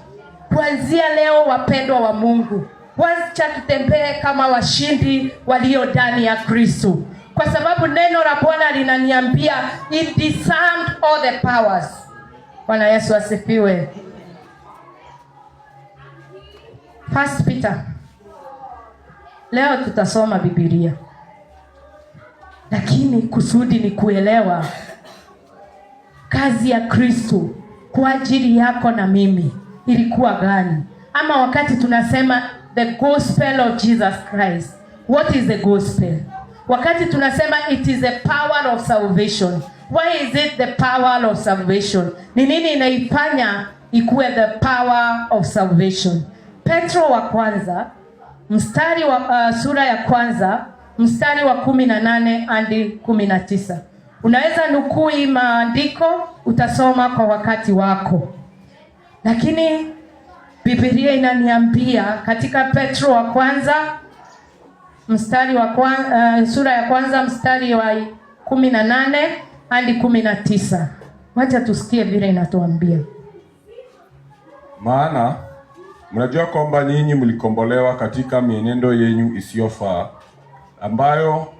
Kuanzia leo wapendwa wa Mungu, wacha tutembee kama washindi walio ndani ya Kristo, kwa sababu neno la Bwana linaniambia it disarmed all the powers. Bwana Yesu asifiwe. 1 Peter. Leo tutasoma Biblia, lakini kusudi ni kuelewa kazi ya Kristo kwa ajili yako na mimi ilikuwa gani. Ama wakati tunasema the gospel of Jesus Christ, what is the gospel? Wakati tunasema it is the power of salvation, why is it the power of salvation? Ni nini inaifanya ikuwe the power of salvation? Petro wa kwanza mstari wa sura ya kwanza mstari wa 18 hadi 19. Unaweza nukuu maandiko, utasoma kwa wakati wako, lakini Biblia inaniambia katika Petro wa kwanza mstari wa sura ya kwanza mstari wa 18 hadi 19. Wacha tusikie vile inatuambia. Maana mnajua kwamba nyinyi mlikombolewa katika mienendo yenu isiyofaa, ambayo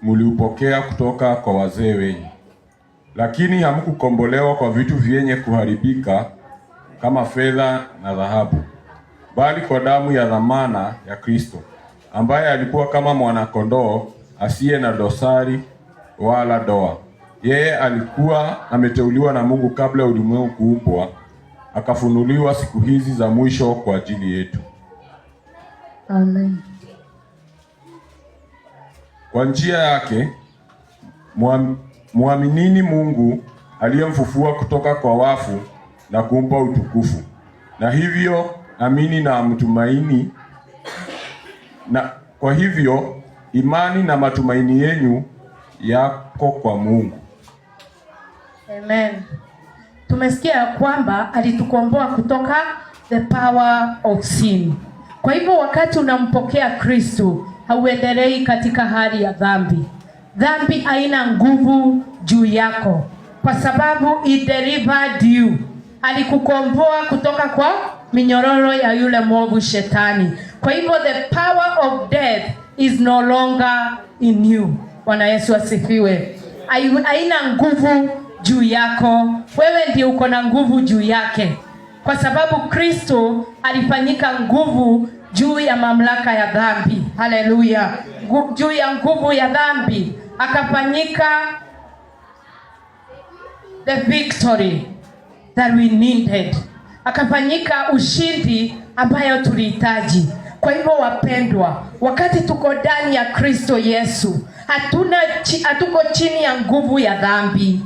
mliupokea kutoka kwa wazee wenu. Lakini hamkukombolewa kwa vitu vyenye kuharibika kama fedha na dhahabu, bali kwa damu ya dhamana ya Kristo, ambaye alikuwa kama mwanakondoo asiye na dosari wala doa. Yeye alikuwa ameteuliwa na Mungu kabla ya ulimwengu kuumbwa, akafunuliwa siku hizi za mwisho kwa ajili yetu. Amen. Kwa njia yake muaminini Mungu aliyemfufua kutoka kwa wafu na kumpa utukufu. Na hivyo amini na mtumaini, na kwa hivyo imani na matumaini yenu yako kwa Mungu. Amen. Tumesikia kwamba alitukomboa kutoka the power of sin. Kwa hivyo wakati unampokea Kristo, hauendelei katika hali ya dhambi. Dhambi haina nguvu juu yako, kwa sababu he delivered you. Alikukomboa kutoka kwa minyororo ya yule mwovu Shetani. Kwa hivyo the power of death is no longer in you. Bwana Yesu asifiwe. Haina nguvu juu yako, wewe ndiye uko na nguvu juu yake, kwa sababu Kristo alifanyika nguvu juu ya mamlaka ya dhambi. Haleluya. Juu ya nguvu ya dhambi akafanyika the victory that we needed. Akafanyika ushindi ambayo tulihitaji. Kwa hivyo wapendwa, wakati tuko ndani ya Kristo Yesu, hatuko chini ya nguvu ya dhambi.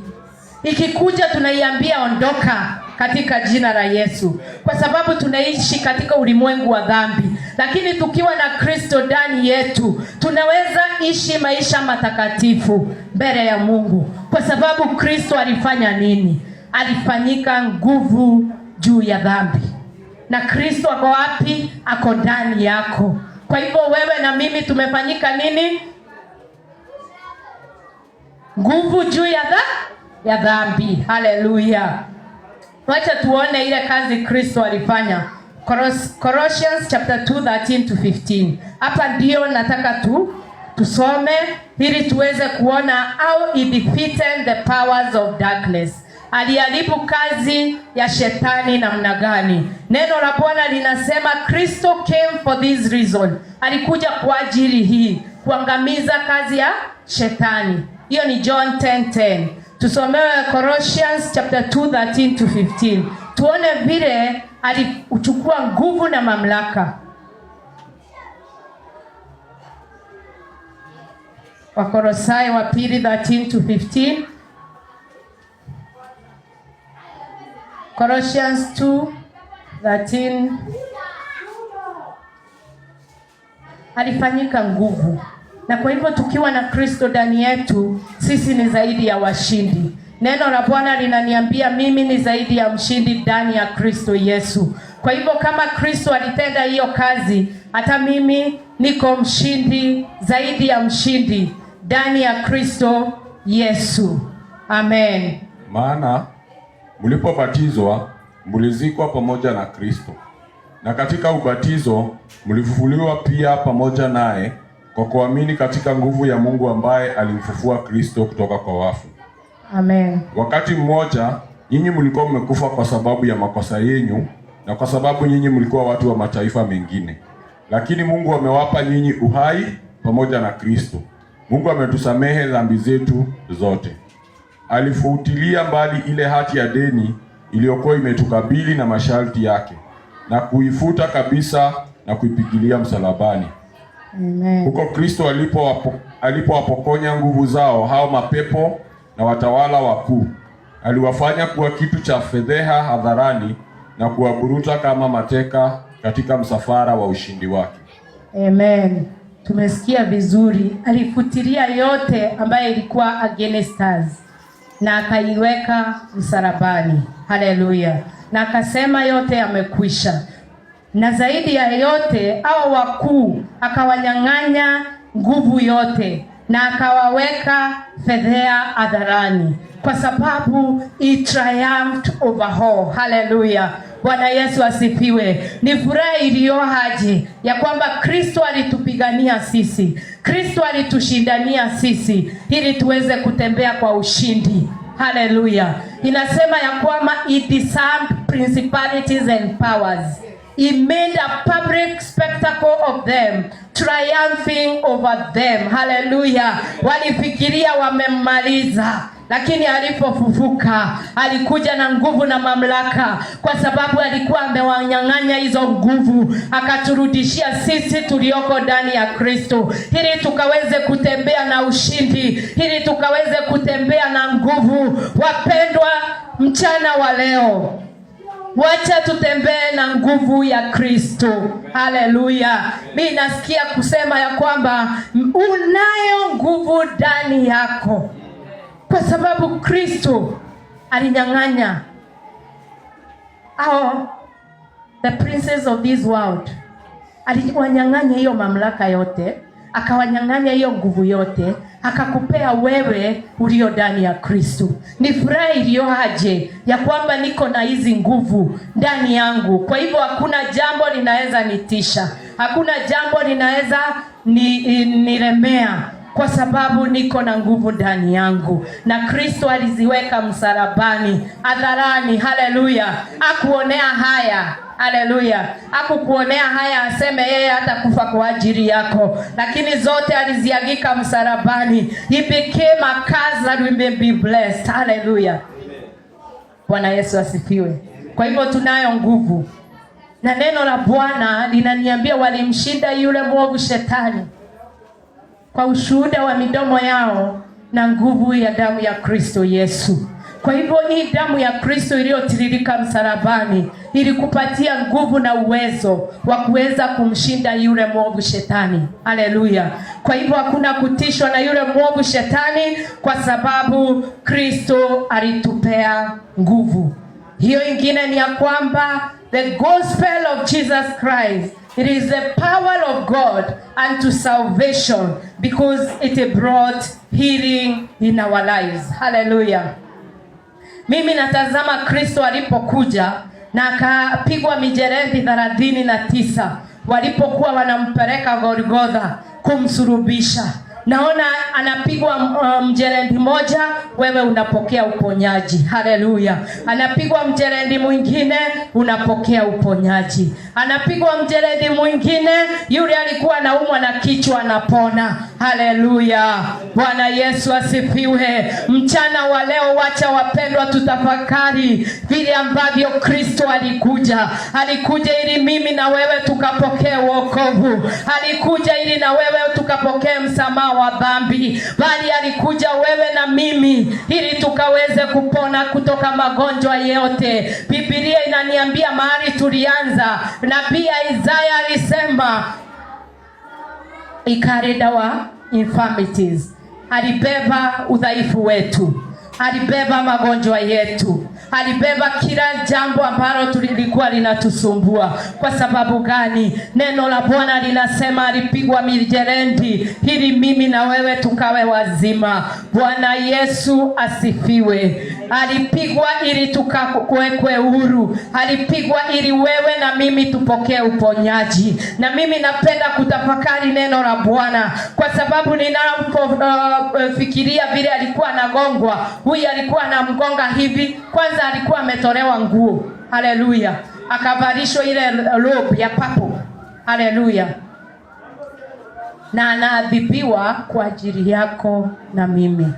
Ikikuja tunaiambia ondoka katika jina la Yesu, kwa sababu tunaishi katika ulimwengu wa dhambi. Lakini tukiwa na Kristo ndani yetu, tunaweza ishi maisha matakatifu mbele ya Mungu, kwa sababu Kristo alifanya nini? Alifanyika nguvu juu ya dhambi. Na Kristo ako wapi? Ako ndani yako. Kwa hivyo wewe na mimi tumefanyika nini? Nguvu juu ya dhambi. Haleluya. Wacha tuone ile kazi Kristo alifanya. Colossians chapter 2:13 to 15. Hapa ndio nataka tusome ili tuweze kuona how he defeated the powers of darkness. Aliharibu kazi ya Shetani namna gani? Neno la Bwana linasema Kristo came for this reason. Alikuja kwa ajili hii, kuangamiza kazi ya Shetani. Hiyo ni John 10:10. Tusomewe Colossians chapter 2:13 to 15. Tuone vile alichukua nguvu na mamlaka. Wakolosai wa pili 13 to 15. Colossians 2:13. Alifanyika nguvu. Na kwa hivyo tukiwa na Kristo ndani yetu, sisi ni zaidi ya washindi. Neno la Bwana linaniambia mimi ni zaidi ya mshindi ndani ya Kristo Yesu. Kwa hivyo kama Kristo alitenda hiyo kazi, hata mimi niko mshindi, zaidi ya mshindi ndani ya Kristo Yesu. Amen. Maana mlipobatizwa mlizikwa pamoja na Kristo, na katika ubatizo mlifufuliwa pia pamoja naye kwa kuamini katika nguvu ya Mungu ambaye alimfufua Kristo kutoka kwa wafu. Amen. Wakati mmoja nyinyi mlikuwa mmekufa kwa sababu ya makosa yenu na kwa sababu nyinyi mlikuwa watu wa mataifa mengine. Lakini Mungu amewapa nyinyi uhai pamoja na Kristo. Mungu ametusamehe dhambi zetu zote. Alifutilia mbali ile hati ya deni iliyokuwa imetukabili na masharti yake, na kuifuta kabisa na kuipigilia msalabani. Amen. Huko Kristo alipowapokonya nguvu zao hao mapepo na watawala wakuu, aliwafanya kuwa kitu cha fedheha hadharani na kuwaburuta kama mateka katika msafara wa ushindi wake. Amen. Tumesikia vizuri. Alifutilia yote ambaye ilikuwa against us na akaiweka msalabani. Haleluya. Na akasema yote yamekwisha. Na zaidi ya yote hao wakuu akawanyang'anya nguvu yote na akawaweka fedheha hadharani, kwa sababu he triumphed over all. Haleluya. Bwana Yesu asifiwe. Ni furaha iliyoje ya kwamba Kristo alitupigania sisi. Kristo alitushindania sisi ili tuweze kutembea kwa ushindi. Haleluya. Inasema ya kwamba he disarmed principalities and powers. He made a public spectacle of them, triumphing over them. Hallelujah. Walifikiria wamemmaliza, lakini alipofufuka alikuja na nguvu na mamlaka, kwa sababu alikuwa amewanyang'anya hizo nguvu, akaturudishia sisi tulioko ndani ya Kristo, ili tukaweze kutembea na ushindi, ili tukaweze kutembea na nguvu. Wapendwa, mchana wa leo, wacha tutembee na nguvu ya Kristo. Haleluya. Mimi nasikia kusema ya kwamba unayo nguvu ndani yako, kwa sababu Kristo alinyang'anya the princes of this world. Aliwanyang'anya hiyo mamlaka yote, akawanyang'anya hiyo nguvu yote, akakupea wewe ulio ndani ya Kristo. Ni furaha iliyoaje ya kwamba niko na hizi nguvu ndani yangu. Kwa hivyo hakuna jambo linaweza nitisha, hakuna jambo linaweza niremea, kwa sababu niko na nguvu ndani yangu, na Kristo aliziweka msalabani hadharani. Haleluya. Akuonea haya. Haleluya. Hakukuonea haya aseme yeye hatakufa kwa ajili yako, lakini zote aliziagika msalabani. He became a curse that we may be blessed. Haleluya. Bwana Yesu asifiwe. Kwa hivyo tunayo nguvu, na neno la Bwana linaniambia walimshinda yule mwovu shetani kwa ushuhuda wa midomo yao na nguvu ya damu ya Kristo Yesu. Kwa hivyo hii damu ya Kristo iliyotiririka msalabani ilikupatia nguvu na uwezo wa kuweza kumshinda yule mwovu shetani. Haleluya. Kwa hivyo hakuna kutishwa na yule mwovu shetani, kwa sababu Kristo alitupea nguvu. Hiyo ingine ni ya kwamba the gospel of Jesus Christ, it is the power of God unto salvation, because it brought healing in our lives. Hallelujah. Mimi natazama Kristo alipokuja na akapigwa mijeledi 39 walipokuwa wanampeleka Golgotha kumsulubisha. Naona anapigwa mjeledi moja, wewe unapokea uponyaji. Haleluya. Anapigwa mjeledi mwingine, unapokea uponyaji. Anapigwa mjeledi mwingine, yule alikuwa anaumwa na kichwa anapona. Haleluya. Bwana Yesu asifiwe. Mchana wa leo, wacha wapendwa tutafakari vile ambavyo Kristo alikuja. Alikuja ili mimi na wewe tukapokee wokovu. Alikuja ili na wewe tukapokee msamaha wa dhambi. Bali alikuja wewe na mimi ili tukaweze kupona kutoka magonjwa yote. Biblia inaniambia mahali tulianza, nabii Isaiah alisema he carried our infirmities. Alibeba udhaifu wetu, alibeba magonjwa yetu, alibeba kila jambo ambalo tulikuwa linatusumbua. Kwa sababu gani? Neno la Bwana linasema alipigwa mijeledi ili mimi na wewe tukawe wazima. Bwana Yesu asifiwe. Alipigwa ili tukawekwe huru. Alipigwa ili wewe na mimi tupokee uponyaji. Na mimi napenda kutafakari neno la Bwana, kwa sababu ninapofikiria vile alikuwa anagongwa. Huyu alikuwa anamgonga hivi, kwanza alikuwa ametolewa nguo. Haleluya. Akavalishwa ile robe ya papo. Haleluya. Na anaadhibiwa kwa ajili yako na mimi.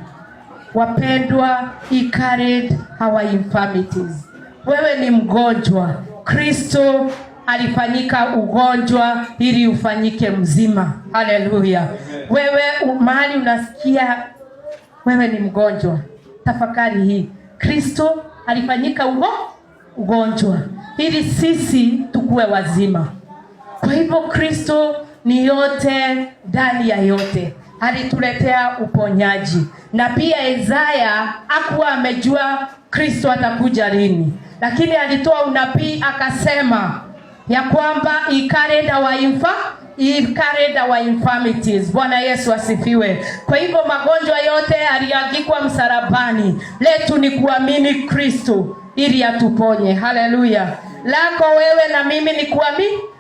Wapendwa, he carried our infirmities. Wewe ni mgonjwa, Kristo alifanyika ugonjwa ili ufanyike mzima. Haleluya. Wewe mahali unasikia wewe ni mgonjwa, tafakari hii. Kristo alifanyika ugonjwa ili sisi tukue wazima. Kwa hivyo Kristo ni yote ndani ya yote. Alituletea uponyaji. Na pia Isaiah hakuwa amejua Kristo atakuja lini, lakini alitoa unabii akasema ya kwamba he carried our infirmities. Bwana Yesu asifiwe. Kwa hivyo magonjwa yote aliagikwa msalabani. Letu ni kuamini Kristo ili atuponye. Haleluya. Lako wewe na mimi ni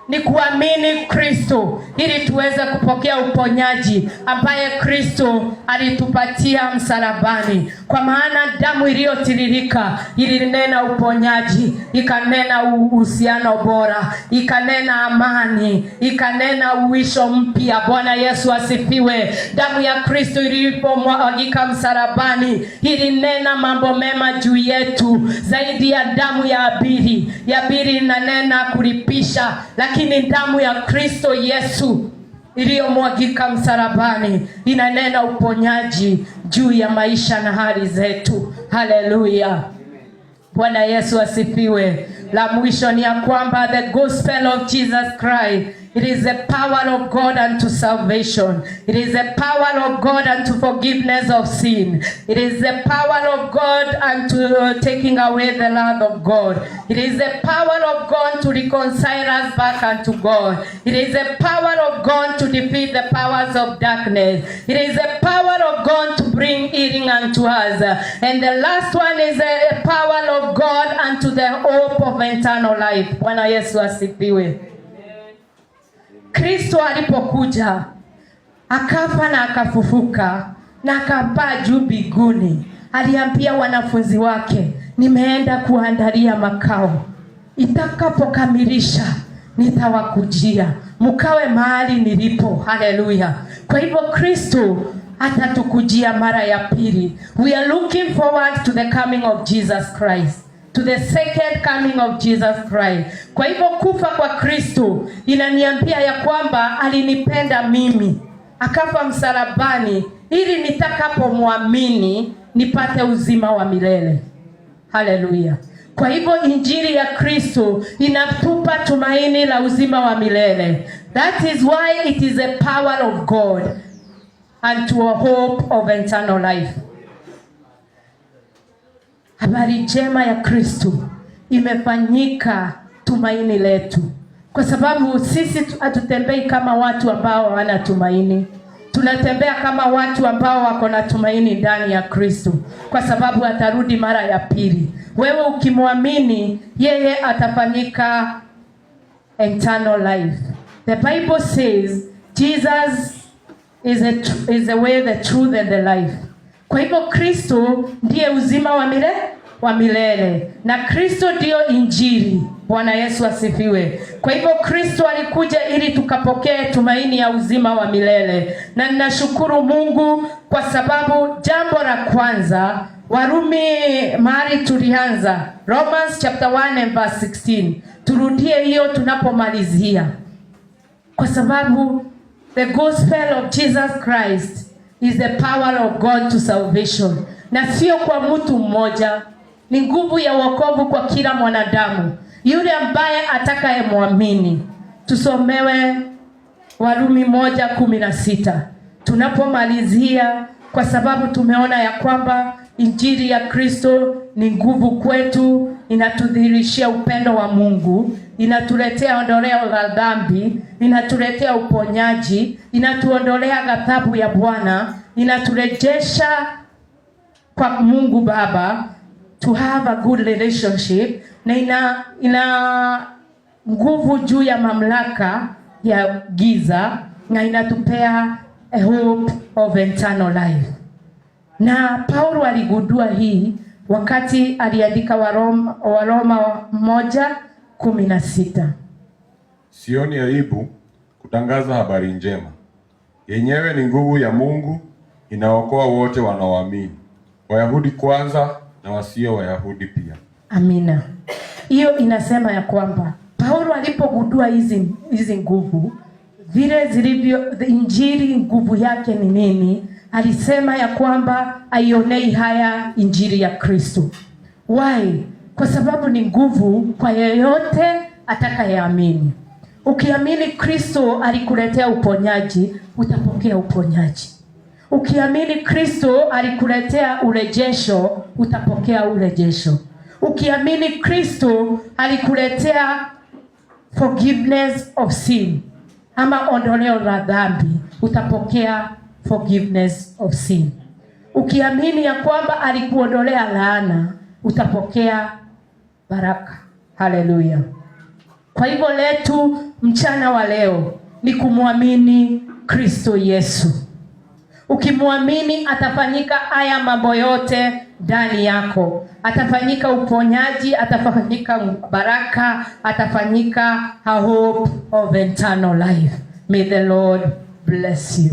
ni kuamini Kristo ili tuweze kupokea uponyaji ambaye Kristo alitupatia msalabani. Kwa maana damu iliyotiririka ilinena uponyaji, ikanena uhusiano bora, ikanena amani, ikanena uisho mpya. Bwana Yesu asifiwe. Damu ya Kristo ilipomwagika msalabani ilinena mambo mema juu yetu zaidi ya damu ya Abili. Ya Abili inanena kulipisha, lakini damu ya Kristo Yesu iliyomwagika msalabani inanena uponyaji juu ya maisha na hali zetu. Haleluya. Bwana Yesu asifiwe. La mwisho ni ya kwamba the gospel of Jesus Christ, it is the power of God unto salvation. It is the power of God unto forgiveness of sin. It is the power of God unto taking away the wrath of God. It is the power of God to reconcile us back unto God. It is the power of God to defeat the powers of darkness. It is the power of God to bring healing unto us. And the last one is the power of God unto the hope of eternal life. Bwana Yesu asifiwe. Kristo alipokuja akafa na akafufuka na akapaa juu mbinguni, aliambia wanafunzi wake, nimeenda kuandalia makao, itakapokamilisha nitawakujia mkawe mahali nilipo. Haleluya. Kwa hivyo Kristo atatukujia mara ya pili. We are looking forward to the coming of Jesus Christ, to the second coming of Jesus Christ. Kwa hivyo kufa kwa Kristo inaniambia ya kwamba alinipenda mimi, akafa msalabani ili nitakapomwamini nipate uzima wa milele. Haleluya. Kwa hivyo injili ya Kristo inatupa tumaini la uzima wa milele. That is why it is a power of God unto a hope of eternal life. Habari njema ya Kristo imefanyika tumaini letu, kwa sababu sisi hatutembei kama watu ambao hawana tumaini. Tunatembea kama watu ambao wako na tumaini ndani ya Kristo, kwa sababu atarudi mara ya pili. Wewe ukimwamini yeye, atafanyika eternal life. The Bible says Jesus is the way, the truth and the life. Kwa hivyo Kristo ndiye uzima wa milele na Kristo ndio injili. Bwana Yesu asifiwe. Kwa hivyo Kristo alikuja ili tukapokee tumaini ya uzima wa milele, na ninashukuru Mungu kwa sababu jambo la kwanza, Warumi mahali tulianza, Romans chapter 1 and verse 16, turudie hiyo tunapomalizia, kwa sababu the gospel of Jesus Christ is the power of God to salvation. Na sio kwa mtu mmoja, ni nguvu ya wokovu kwa kila mwanadamu yule ambaye atakayemwamini. Tusomewe Warumi 1:16 tunapomalizia, kwa sababu tumeona ya kwamba injili ya Kristo ni nguvu kwetu, inatudhihirishia upendo wa Mungu, inatuletea ondoleo la dhambi, inatuletea uponyaji, inatuondolea ghadhabu ya Bwana, inaturejesha kwa Mungu Baba, to have a good relationship, na ina nguvu juu ya mamlaka ya giza, na inatupea a hope of eternal life. Na Paulo aligundua hii wakati aliandika Waroma 1:16. Sioni aibu kutangaza habari njema. Yenyewe ni nguvu ya Mungu, inaokoa wote wanaoamini, Wayahudi kwanza na wasio Wayahudi pia. Amina. Hiyo inasema ya kwamba Paulo alipogundua hizi nguvu, vile zilivyo injili, nguvu yake ni nini, alisema ya kwamba aionei haya injili ya Kristo. Why? Kwa sababu ni nguvu kwa yeyote atakayeamini. Ukiamini Kristo alikuletea uponyaji, utapokea uponyaji. Ukiamini Kristo alikuletea urejesho, utapokea urejesho. Ukiamini Kristo alikuletea forgiveness of sin, ama ondoleo la dhambi, utapokea forgiveness of sin. Ukiamini ya kwamba alikuondolea laana, utapokea baraka. Haleluya. Kwa hivyo letu mchana wa leo ni kumwamini Kristo Yesu. Ukimwamini atafanyika haya mambo yote ndani yako. Atafanyika uponyaji, atafanyika baraka, atafanyika a hope of eternal life. May the Lord bless you.